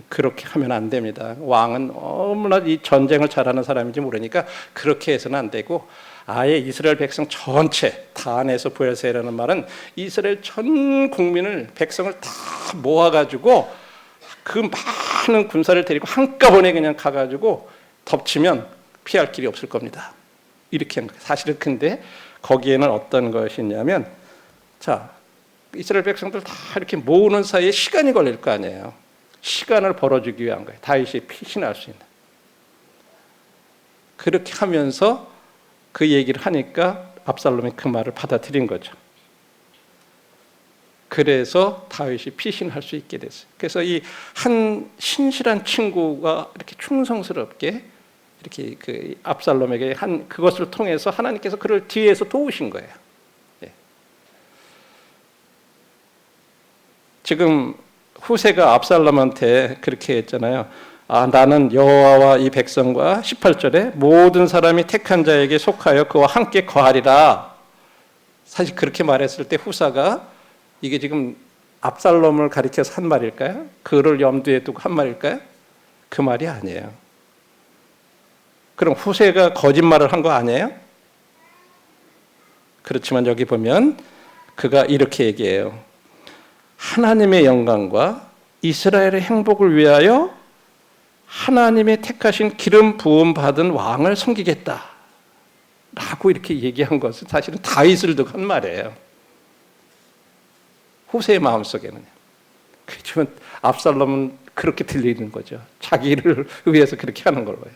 그렇게 하면 안 됩니다. 왕은 너무나 이 전쟁을 잘하는 사람인지 모르니까 그렇게 해서는 안 되고 아예 이스라엘 백성 전체 단에서 부엘세라는 말은 이스라엘 전 국민을 백성을 다 모아가지고 그 많은 군사를 데리고 한꺼번에 그냥 가가지고 덮치면 피할 길이 없을 겁니다. 이렇게 한 거예요. 사실은 근데 거기에는 어떤 것이 있냐면 자 이스라엘 백성들 다 이렇게 모으는 사이에 시간이 걸릴 거 아니에요. 시간을 벌어주기 위한 거예요. 다윗이 피신할 수 있는. 그렇게 하면서 그 얘기를 하니까 압살롬이 그 말을 받아들인 거죠. 그래서 다윗이 피신할 수 있게 됐어요. 그래서 이 한 신실한 친구가 이렇게 충성스럽게 이렇게 그 압살롬에게 한 그것을 통해서 하나님께서 그를 뒤에서 도우신 거예요. 예. 지금 후세가 압살롬한테 그렇게 했잖아요. 나는 여호와와 이 백성과 18절에 모든 사람이 택한 자에게 속하여 그와 함께 거하리라. 사실 그렇게 말했을 때 후사가 이게 지금 압살롬을 가리켜서 한 말일까요? 그를 염두에 두고 한 말일까요? 그 말이 아니에요. 그럼 후세가 거짓말을 한 거 아니에요? 그렇지만 여기 보면 그가 이렇게 얘기해요. 하나님의 영광과 이스라엘의 행복을 위하여 하나님의 택하신 기름 부음 받은 왕을 섬기겠다 라고 이렇게 얘기한 것은 사실은 다윗을 두고 한 말이에요. 후세의 마음속에는. 그렇지만 압살롬은 그렇게 들리는 거죠. 자기를 위해서 그렇게 하는 걸로요.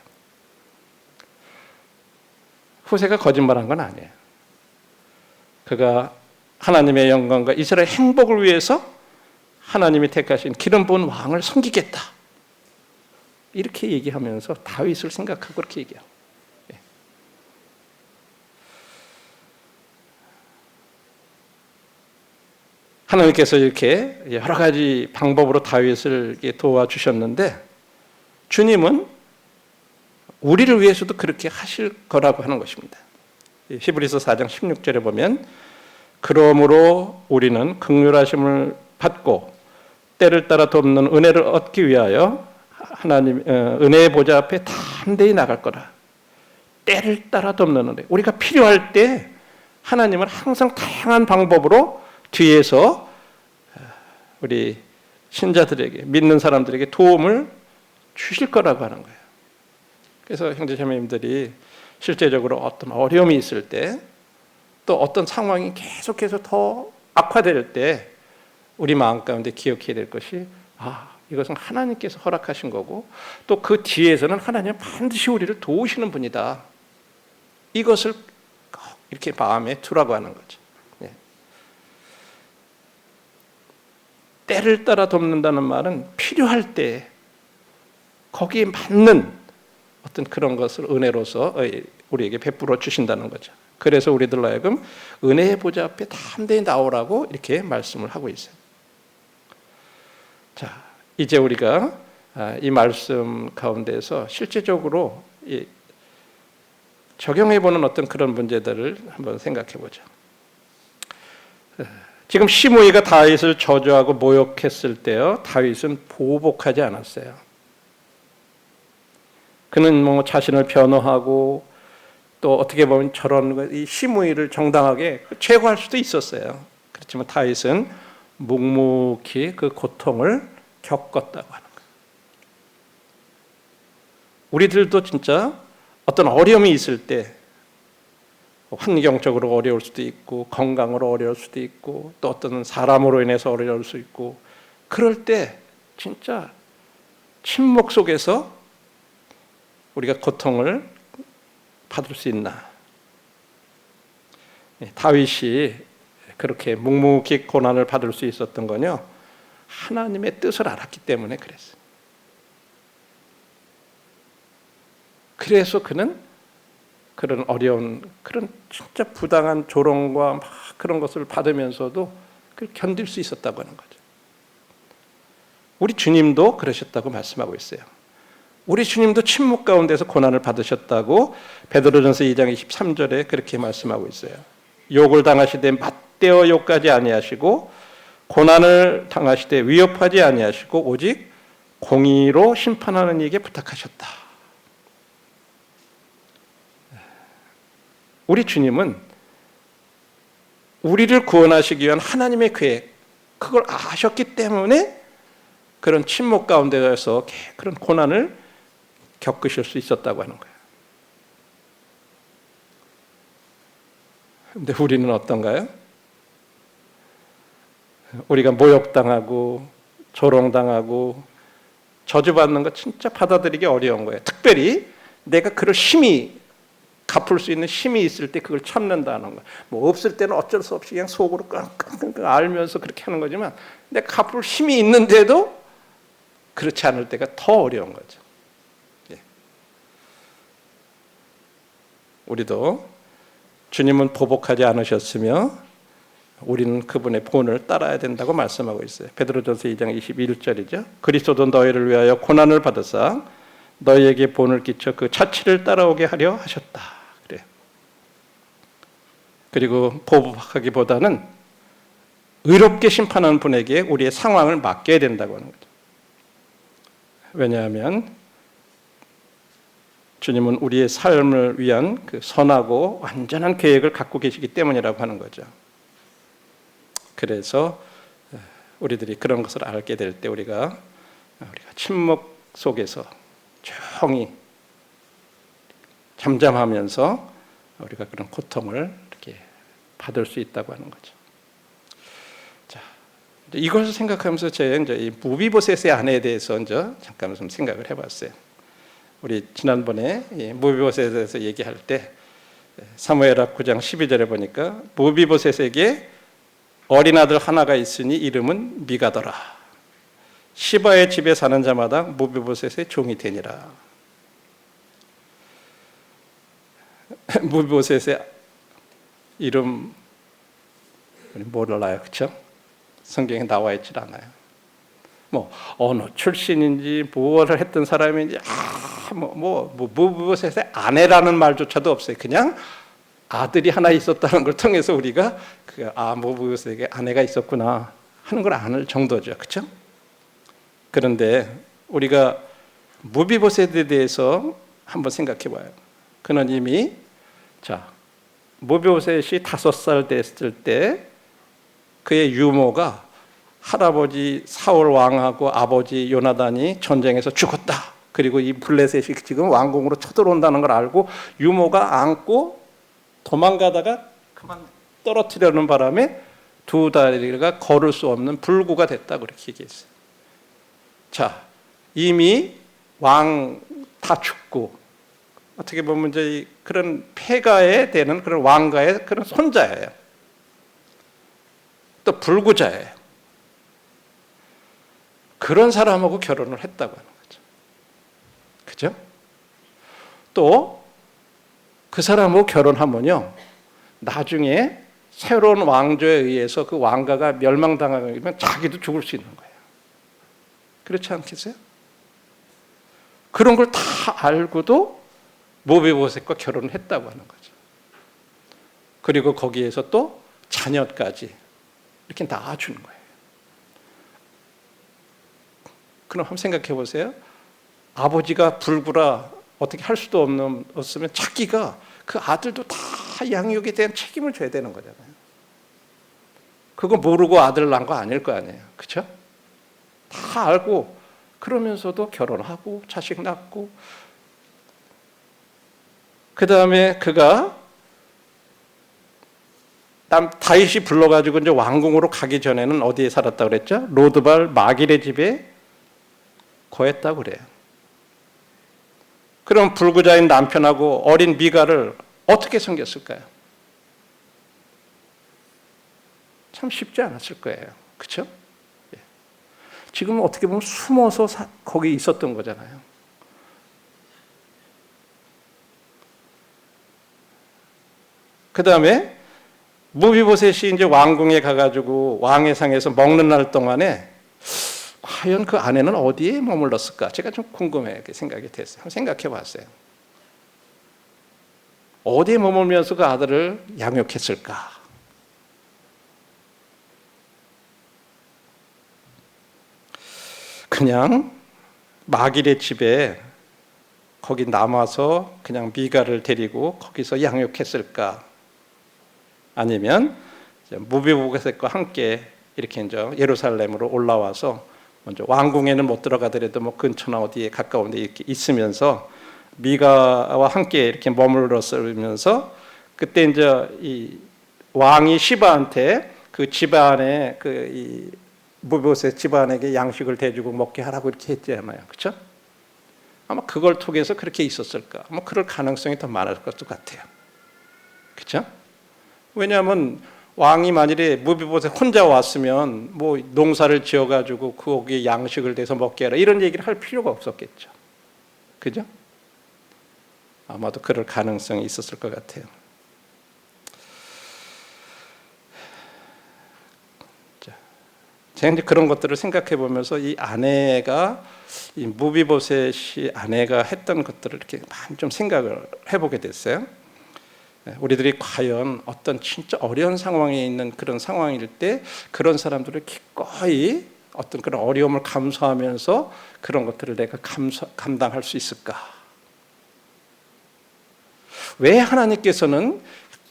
후세가 거짓말한 건 아니에요. 그가 하나님의 영광과 이스라엘 행복을 위해서 하나님이 택하신 기름 부은 왕을 섬기겠다. 이렇게 얘기하면서 다윗을 생각하고 그렇게 얘기해요. 하나님께서 이렇게 여러 가지 방법으로 다윗을 도와주셨는데 주님은 우리를 위해서도 그렇게 하실 거라고 하는 것입니다. 히브리서 4장 16절에 보면 그러므로 우리는 긍휼하심을 받고 때를 따라 돕는 은혜를 얻기 위하여 하나님 은혜의 보좌 앞에 담대히 나갈 거라. 때를 따라 돕는 은혜. 우리가 필요할 때 하나님은 항상 다양한 방법으로 뒤에서 우리 신자들에게 믿는 사람들에게 도움을 주실 거라고 하는 거예요. 그래서 형제자매님들이 실제적으로 어떤 어려움이 있을 때 또 어떤 상황이 계속해서 더 악화될 때 우리 마음 가운데 기억해야 될 것이 이것은 하나님께서 허락하신 거고 또 그 뒤에서는 하나님은 반드시 우리를 도우시는 분이다. 이것을 꼭 이렇게 마음에 두라고 하는 거죠. 네. 때를 따라 돕는다는 말은 필요할 때 거기에 맞는 어떤 그런 것을 은혜로서 우리에게 베풀어 주신다는 거죠. 그래서 우리들로 하여금 은혜의 보좌 앞에 담대히 나오라고 이렇게 말씀을 하고 있어요. 자, 이제 우리가 이 말씀 가운데서 실제적으로 적용해보는 어떤 그런 문제들을 한번 생각해보죠. 지금 시므이가 다윗을 저주하고 모욕했을 때요, 다윗은 보복하지 않았어요. 그는 자신을 변호하고 또 어떻게 보면 저런 이 심의를 정당하게 제거할 수도 있었어요. 그렇지만 다윗은 묵묵히 그 고통을 겪었다고 하는 거예요. 우리들도 진짜 어떤 어려움이 있을 때 환경적으로 어려울 수도 있고 건강으로 어려울 수도 있고 또 어떤 사람으로 인해서 어려울 수 있고 그럴 때 진짜 침묵 속에서 우리가 고통을 받을 수 있나? 다윗이 그렇게 묵묵히 고난을 받을 수 있었던 건요, 하나님의 뜻을 알았기 때문에 그랬어요. 그래서 그는 그런 어려운, 그런 진짜 부당한 조롱과 막 그런 것을 받으면서도 그걸 견딜 수 있었다고 하는 거죠. 우리 주님도 그러셨다고 말씀하고 있어요. 우리 주님도 침묵 가운데서 고난을 받으셨다고 베드로전서 2장 23절에 그렇게 말씀하고 있어요. 욕을 당하시되 맞대어 욕하지 아니하시고 고난을 당하시되 위협하지 아니하시고 오직 공의로 심판하는 이에게 부탁하셨다. 우리 주님은 우리를 구원하시기 위한 하나님의 계획, 그걸 아셨기 때문에 그런 침묵 가운데서 그런 고난을 겪으실 수 있었다고 하는 거예요. 근데 우리는 어떤가요? 우리가 모욕당하고 조롱당하고 저주받는 거 진짜 받아들이기 어려운 거예요. 특별히 내가 그걸 힘이 갚을 수 있는 힘이 있을 때 그걸 참는다는 거예요. 뭐 없을 때는 어쩔 수 없이 그냥 속으로 끙끙끙 알면서 그렇게 하는 거지만 내가 갚을 힘이 있는데도 그렇지 않을 때가 더 어려운 거죠. 우리도 주님은 보복하지 않으셨으며 우리는 그분의 본을 따라야 된다고 말씀하고 있어요. 베드로전서 2장 21절이죠. 그리스도도 너희를 위하여 고난을 받으사 너희에게 본을 끼쳐 그 자치를 따라오게 하려 하셨다. 그래요. 그리고 보복하기보다는 의롭게 심판하는 분에게 우리의 상황을 맡겨야 된다고 하는 거죠. 왜냐하면 주님은 우리의 삶을 위한 그 선하고 완전한 계획을 갖고 계시기 때문이라고 하는 거죠. 그래서 우리들이 그런 것을 알게 될 때 우리가 침묵 속에서 조용히 잠잠하면서 우리가 그런 고통을 이렇게 받을 수 있다고 하는 거죠. 자, 이것을 생각하면서 제가 이제 이 무비보셋의 아내에 대해서 이제 잠깐 좀 생각을 해봤어요. 우리 지난번에 무비보셋에 대해서 얘기할 때 사무엘하 9장 12절에 보니까 무비보셋에게 어린 아들 하나가 있으니 이름은 미가더라. 시바의 집에 사는 자마다 무비보셋의 종이 되니라. 무비보셋의 이름 몰라요, 그렇죠? 성경에 나와 있지 않아요. 뭐 어느 출신인지 무엇을 했던 사람인지 무비보셋의 아내라는 말조차도 없어요. 그냥 아들이 하나 있었다는 걸 통해서 우리가 무비보셋에게 아내가 있었구나 하는 걸 아는 정도죠, 그렇죠? 그런데 우리가 무비보셋에 대해서 한번 생각해봐요. 그는 이미 무비보셋이 5살 됐을 때 그의 유모가 할아버지 사울 왕하고 아버지 요나단이 전쟁에서 죽었다. 그리고 이 블레셋이 지금 왕궁으로 쳐들어온다는 걸 알고 유모가 안고 도망가다가 그만 떨어뜨리려는 바람에 두 다리가 걸을 수 없는 불구가 됐다 그렇게 얘기했어요. 자, 이미 왕 다 죽고 어떻게 보면 이제 그런 폐가에 되는 그런 왕가의 그런 손자예요. 또 불구자예요. 그런 사람하고 결혼을 했다고 하는 거죠. 그죠? 또 그 사람하고 결혼하면요, 나중에 새로운 왕조에 의해서 그 왕가가 멸망당하면 자기도 죽을 수 있는 거예요. 그렇지 않겠어요? 그런 걸 다 알고도 무비보셋과 결혼을 했다고 하는 거죠. 그리고 거기에서 또 자녀까지 이렇게 낳아주는 거예요. 그럼 한번 생각해 보세요. 아버지가 불구라 어떻게 할 수도 없으면 자기가 그 아들도 다 양육에 대한 책임을 져야 되는 거잖아요. 그거 모르고 아들 낳은 거 아닐 거 아니에요. 그렇죠? 다 알고 그러면서도 결혼하고 자식 낳고 그 다음에 그가 다윗이 불러가지고 이제 왕궁으로 가기 전에는 어디에 살았다고 그랬죠? 로드발 마길의 집에 거했다고 그래요. 그럼 불구자인 남편하고 어린 미가를 어떻게 섬겼을까요? 참 쉽지 않았을 거예요. 그렇죠? 지금은 어떻게 보면 숨어서 거기 있었던 거잖아요. 그 다음에 무비보셋이 이제 왕궁에 가가지고 왕의 상에서 먹는 날 동안에 과연 그 아내는 어디에 머물렀을까? 제가 좀 궁금해 생각이 됐어요. 한번 생각해 봤어요. 어디에 머물면서 그 아들을 양육했을까? 그냥 마길의 집에 거기 남아서 그냥 미가를 데리고 거기서 양육했을까? 아니면 무비보셋과 함께 이렇게 이제 예루살렘으로 올라와서 먼저 왕궁에는 못 들어가더라도 뭐 근처나 어디에 가까운 데 이렇게 있으면서 미가와 함께 이렇게 머물렀으면서 그때 이제 이 왕이 시바한테 그 집안에 그 이 무비보셋 집안에게 양식을 대주고 먹게 하라고 이렇게 했잖아요. 그렇죠? 아마 그걸 통해서 그렇게 있었을까? 뭐 그럴 가능성이 더 많을 것 같아요. 그렇죠? 왜냐하면 왕이 만일에 무비보셋 혼자 왔으면 뭐 농사를 지어가지고 거기에 양식을 대서 먹게 하라 이런 얘기를 할 필요가 없었겠죠. 그죠? 아마도 그럴 가능성이 있었을 것 같아요. 제가 이제 그런 것들을 생각해 보면서 이 아내가 이 무비보셋이 아내가 했던 것들을 이렇게 많이 좀 생각을 해보게 됐어요. 우리들이 과연 어떤 진짜 어려운 상황에 있는 그런 상황일 때 그런 사람들을 기꺼이 어떤 그런 어려움을 감수하면서 그런 것들을 내가 감당할 수 있을까? 왜 하나님께서는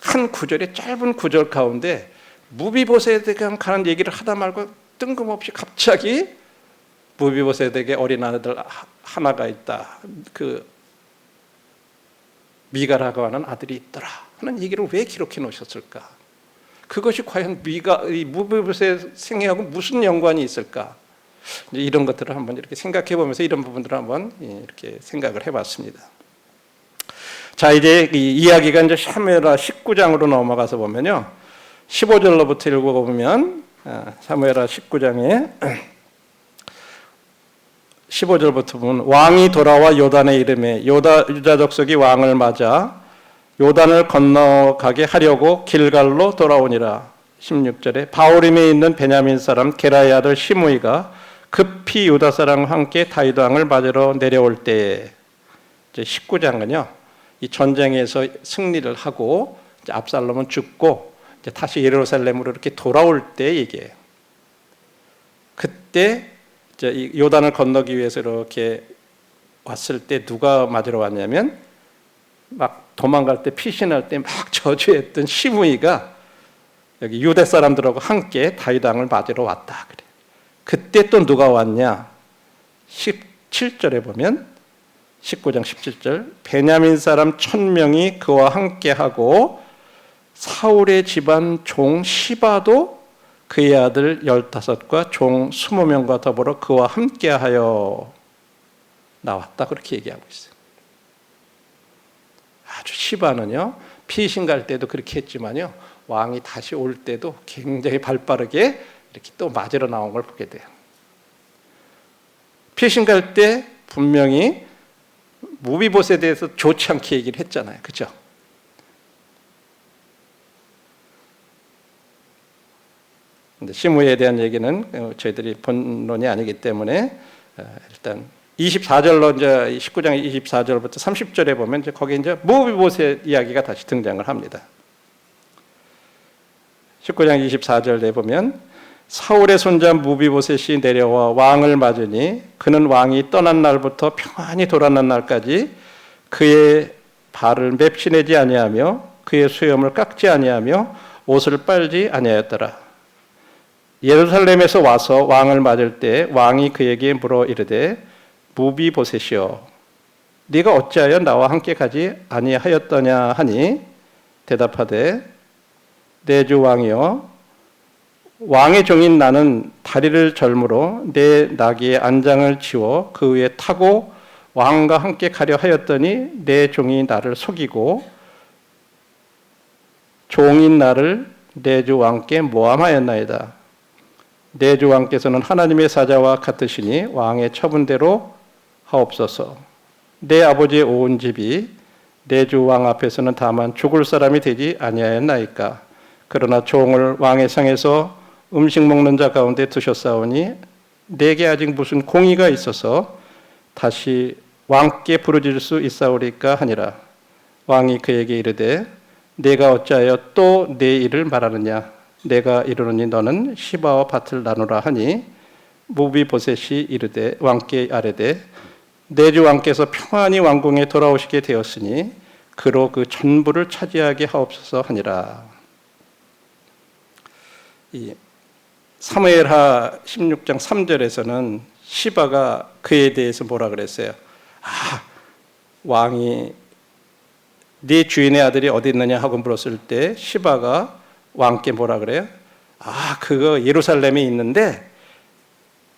한 구절의 짧은 구절 가운데 무비보셋에게 가는 얘기를 하다 말고 뜬금없이 갑자기 무비보셋에게 어린 아들 하나가 있다. 그 미가라고 하는 아들이 있더라 하는 얘기를 왜 기록해 놓으셨을까? 그것이 과연 이 무비보셋 생애하고 무슨 연관이 있을까? 이제 이런 것들을 한번 이렇게 생각해 보면서 이런 부분들을 한번 이렇게 생각을 해봤습니다. 자, 이제 이 이야기가 이제 사무엘하 19장으로 넘어가서 보면요, 15절로부터 읽어보면 사무엘하 19장에 15절부터 보면 왕이 돌아와 요단의 이름에 유다 족속이 왕을 맞아 요단을 건너가게 하려고 길갈로 돌아오니라. 16절에 바오림에 있는 베냐민 사람 게라의 아들 시므이가 급히 유다 사람과 함께 다윗 왕을 맞으러 내려올 때에, 이제 19장은요 이 전쟁에서 승리를 하고 이제 압살롬은 죽고 이제 다시 예루살렘으로 이렇게 돌아올 때 얘기예요. 그때 이제 이 요단을 건너기 위해서 이렇게 왔을 때 누가 맞으러 왔냐면 막 도망갈 때 피신할 때 막 저주했던 시므이가 여기 유대 사람들하고 함께 다윗 왕을 맞으러 왔다 그래. 그때 또 누가 왔냐? 17절에 보면 19장 17절 베냐민 사람 1000명이 그와 함께하고 사울의 집안 종 시바도 그의 아들 15과 종 20명과 더불어 그와 함께하여 나왔다 그렇게 얘기하고 있어요. 아주 시바는요 피신 갈 때도 그렇게 했지만요 왕이 다시 올 때도 굉장히 발빠르게 이렇게 또 맞으러 나온 걸 보게 돼요. 피신 갈 때 분명히 무비보셋에 대해서 좋지 않게 얘기를 했잖아요. 그렇죠? 근데 시므이에 대한 얘기는 저희들이 본론이 아니기 때문에 일단 24절로 이제 19장 24절부터 30절에 보면 이제 거기 이제 무비보셋 이야기가 다시 등장을 합니다. 19장 24절에 보면 사울의 손자 무비보셋이 내려와 왕을 맞으니 그는 왕이 떠난 날부터 평안히 돌아난 날까지 그의 발을 맵시내지 아니하며 그의 수염을 깎지 아니하며 옷을 빨지 아니하였더라. 예루살렘에서 와서 왕을 맞을 때 왕이 그에게 물어 이르되 무비보셋이여 네가 어찌하여 나와 함께 가지 아니하였더냐 하니 대답하되 내 주 왕이여 왕의 종인 나는 다리를 절므로 내 나귀의 안장을 치워 그 위에 타고 왕과 함께 가려 하였더니 내 종이 나를 속이고 종인 나를 내 주 왕께 모함하였나이다. 내 주 왕께서는 하나님의 사자와 같으시니 왕의 처분대로 하옵소서. 내 아버지의 온 집이 내 주 왕 앞에서는 다만 죽을 사람이 되지 아니하였나이까. 그러나 종을 왕의 상에서 음식 먹는 자 가운데 두셨사오니 내게 아직 무슨 공의가 있어서 다시 왕께 부르질 수 있사오리까 하니라. 왕이 그에게 이르되 내가 어찌하여 또 내 일을 말하느냐. 내가 이르노니 너는 시바와 밭을 나누라 하니 무비보셋이 이르되 왕께 아뢰되 내 주 왕께서 평안히 왕궁에 돌아오시게 되었으니 그로 그 전부를 차지하게 하옵소서 하니라. 이 사무엘하 16장 3절에서는 시바가 그에 대해서 뭐라 그랬어요? 왕이 네 주인의 아들이 어디 있느냐 하고 물었을 때 시바가 왕께 뭐라 그래요? 그거 예루살렘에 있는데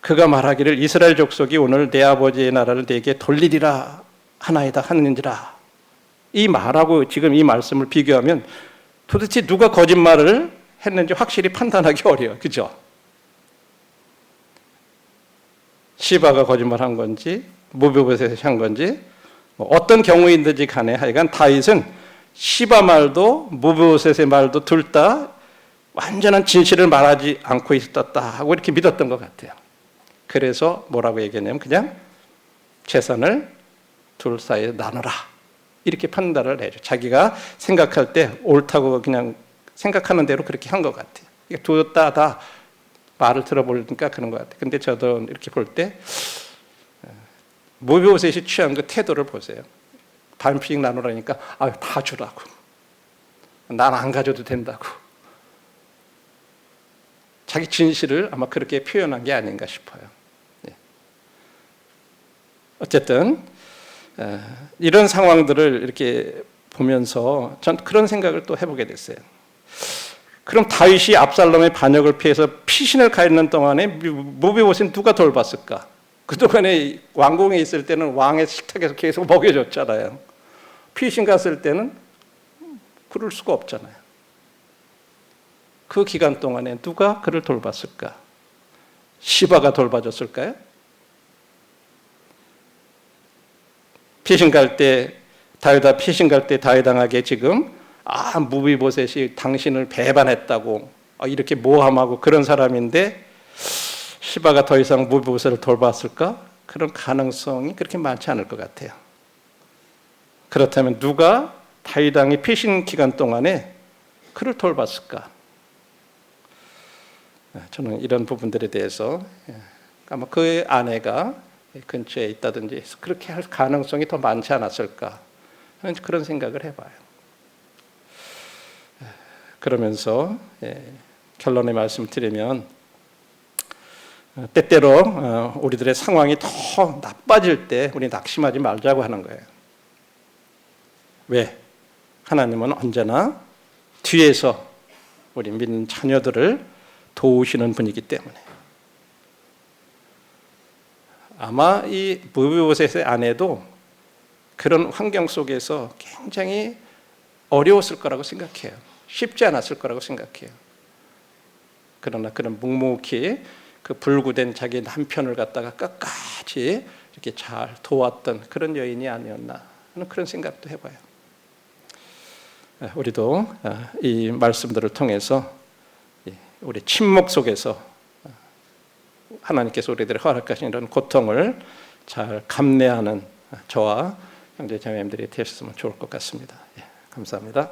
그가 말하기를 이스라엘 족속이 오늘 내 아버지의 나라를 내게 돌리리라 하나이다 하는지라. 이 말하고 지금 이 말씀을 비교하면 도대체 누가 거짓말을 했는지 확실히 판단하기 어려워요. 그죠? 시바가 거짓말한 건지 무비보셋이 한 건지 어떤 경우인지 간에 하여간 다윗은 시바 말도 무비보셋의 말도 둘 다 완전한 진실을 말하지 않고 있었다 하고 이렇게 믿었던 것 같아요. 그래서 뭐라고 얘기했냐면 그냥 재산을 둘 사이에 나누라 이렇게 판단을 해줘. 자기가 생각할 때 옳다고 그냥 생각하는 대로 그렇게 한 것 같아요. 둘 다 말을 들어보니까 그런 것 같아요. 근데 저도 이렇게 볼 때 무비보셋이 취한 그 태도를 보세요. 반씩 나누라니까 다 주라고. 난 안 가져도 된다고. 자기 진실을 아마 그렇게 표현한 게 아닌가 싶어요. 어쨌든 이런 상황들을 이렇게 보면서 전 그런 생각을 또 해보게 됐어요. 그럼 다윗이 압살롬의 반역을 피해서 피신을 가 있는 동안에 무비보셋은 누가 돌봤을까? 그동안에 왕궁에 있을 때는 왕의 식탁에서 계속 먹여줬잖아요. 피신 갔을 때는 그럴 수가 없잖아요. 그 기간 동안에 누가 그를 돌봤을까? 시바가 돌봐줬을까요? 피신 갈 때 다윗당하게 지금 무비보셋이 당신을 배반했다고 이렇게 모함하고 그런 사람인데 시바가 더 이상 무비보셋을 돌봤을까? 그런 가능성이 그렇게 많지 않을 것 같아요. 그렇다면 누가 다윗 왕이 피신 기간 동안에 그를 돌봤을까? 저는 이런 부분들에 대해서 아마 그 아내가 근처에 있다든지 그렇게 할 가능성이 더 많지 않았을까? 그런 생각을 해봐요. 그러면서 결론의 말씀을 드리면 때때로 우리들의 상황이 더 나빠질 때 우리 낙심하지 말자고 하는 거예요. 왜? 하나님은 언제나 뒤에서 우리 믿는 자녀들을 도우시는 분이기 때문에. 아마 이 무비보셋의 아내도 그런 환경 속에서 굉장히 어려웠을 거라고 생각해요. 쉽지 않았을 거라고 생각해요. 그러나 그런 묵묵히 그 불구된 자기 남편을 갖다가 끝까지 이렇게 잘 도왔던 그런 여인이 아니었나 하는 그런 생각도 해봐요. 우리도 이 말씀들을 통해서 우리 침묵 속에서 하나님께서 우리들의 허락하신 이런 고통을 잘 감내하는 저와 형제 자매님들이 되셨으면 좋을 것 같습니다. 감사합니다.